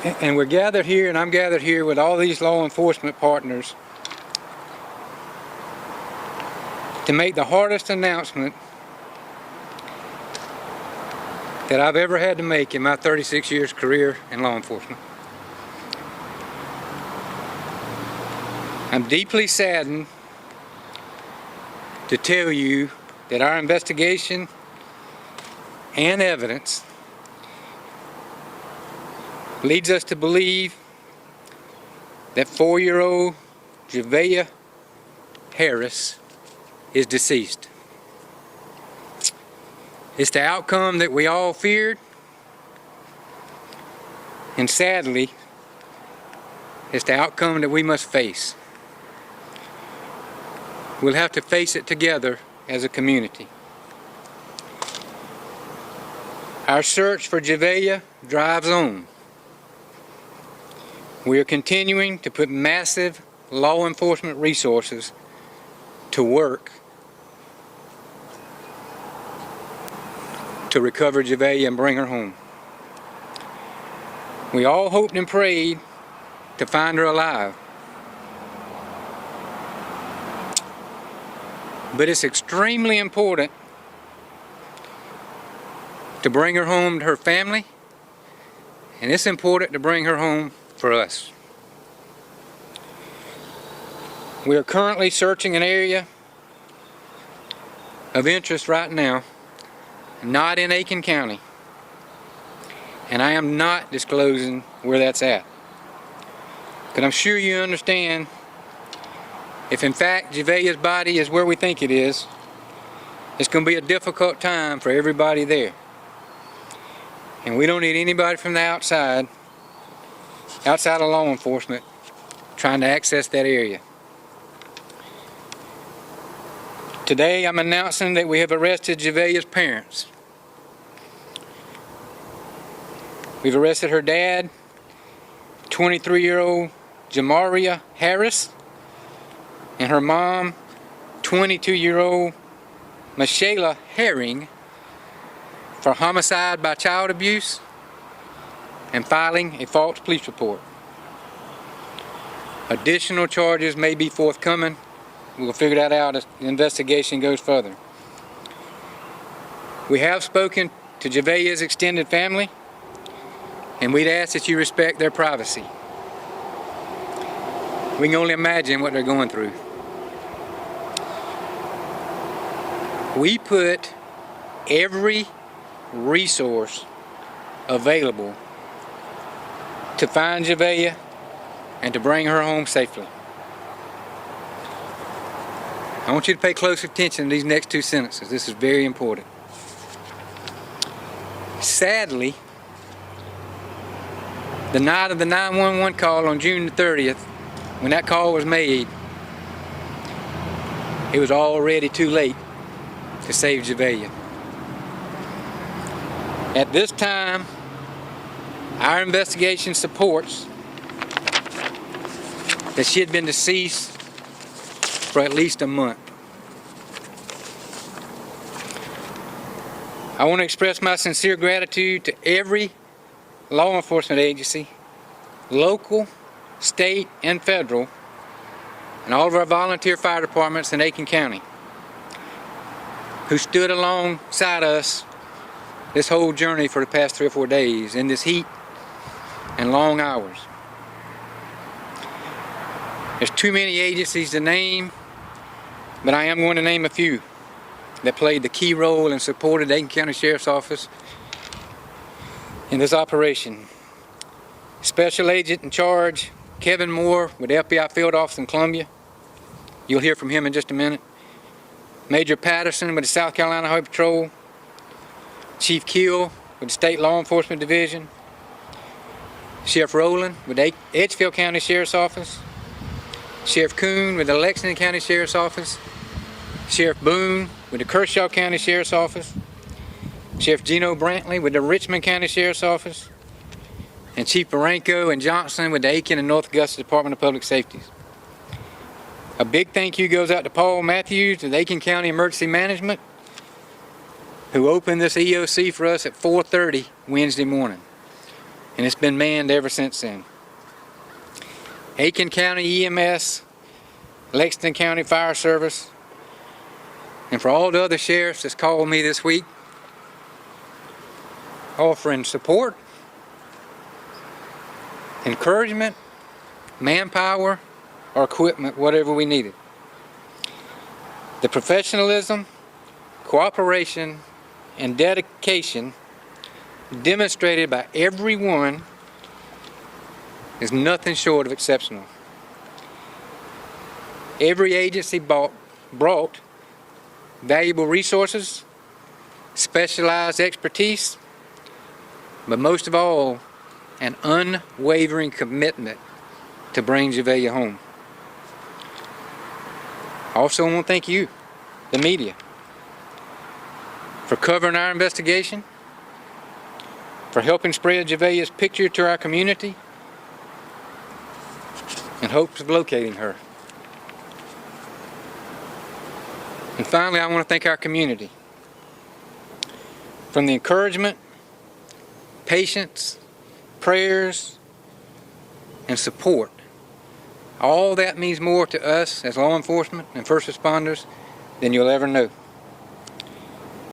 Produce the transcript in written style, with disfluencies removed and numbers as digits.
And we're gathered here, and I'm gathered here with all these law enforcement partners to make the hardest announcement that I've ever had to make in my 36 years career in law enforcement. I'm deeply saddened to tell you that our investigation and evidence leads us to believe that 4-year-old Javeayah Harris is deceased. It's the outcome that we all feared, and sadly, it's the outcome that we must face. We'll have to face it together as a community. Our search for Javeayah drives on. We are continuing to put massive law enforcement resources to work to recover Javeayah and bring her home. We all hoped and prayed to find her alive. But it's extremely important to bring her home to her family, and it's important to bring her home for us. We are currently searching an area of interest right now, not in Aiken County, and I am not disclosing where that's at, because I'm sure you understand, if in fact Javeayah's body is where we think it is, it's going to be a difficult time for everybody there. And we don't need anybody from the outside of law enforcement trying to access that area. Today I'm announcing that we have arrested Javeayah's parents. We've arrested her dad, 23-year-old Javeayah Harris, and her mom, 22-year-old Michelle Herring, for homicide by child abuse and filing a false police report. Additional charges may be forthcoming. We'll figure that out as the investigation goes further. We have spoken to Javeayah's extended family, and we'd ask that you respect their privacy. We can only imagine what they're going through. We put every resource available to find Javeayah and to bring her home safely. I want you to pay close attention to these next two sentences. This is very important. Sadly, the night of the 911 call on June the 30th, when that call was made, it was already too late to save Javeayah. At this time, our investigation supports that she had been deceased for at least a month. I want to express my sincere gratitude to every law enforcement agency, local, state, and federal, and all of our volunteer fire departments in Aiken County, who stood alongside us this whole journey for the past 3 or 4 days in this heat and long hours. There's too many agencies to name, but I am going to name a few that played the key role and supported the Aiken County Sheriff's Office in this operation. Special Agent in Charge Kevin Moore with the FBI Field Office in Columbia. You'll hear from him in just a minute. Major Patterson with the South Carolina Highway Patrol. Chief Keel with the State Law Enforcement Division. Sheriff Rowland with the Edgefield County Sheriff's Office. Sheriff Coon with the Lexington County Sheriff's Office. Sheriff Boone with the Kershaw County Sheriff's Office. Sheriff Gino Brantley with the Richmond County Sheriff's Office. And Chief Baranco and Johnson with the Aiken and North Augusta Department of Public Safety. A big thank you goes out to Paul Matthews with Aiken County Emergency Management, who opened this EOC for us at 4:30 Wednesday morning. and it's been manned ever since then. Aiken County EMS, Lexington County Fire Service, and for all the other sheriffs that's called me this week, offering support, encouragement, manpower, or equipment, whatever we needed. The professionalism, cooperation, and dedication demonstrated by everyone is nothing short of exceptional. Every agency brought valuable resources, specialized expertise, but most of all, an unwavering commitment to bring Javeayah home. I also want to thank you, the media, for covering our investigation, for helping spread Javeayah's picture to our community, in hopes of locating her. And finally, I want to thank our community. From the encouragement, patience, prayers, and support, all that means more to us as law enforcement and first responders than you'll ever know.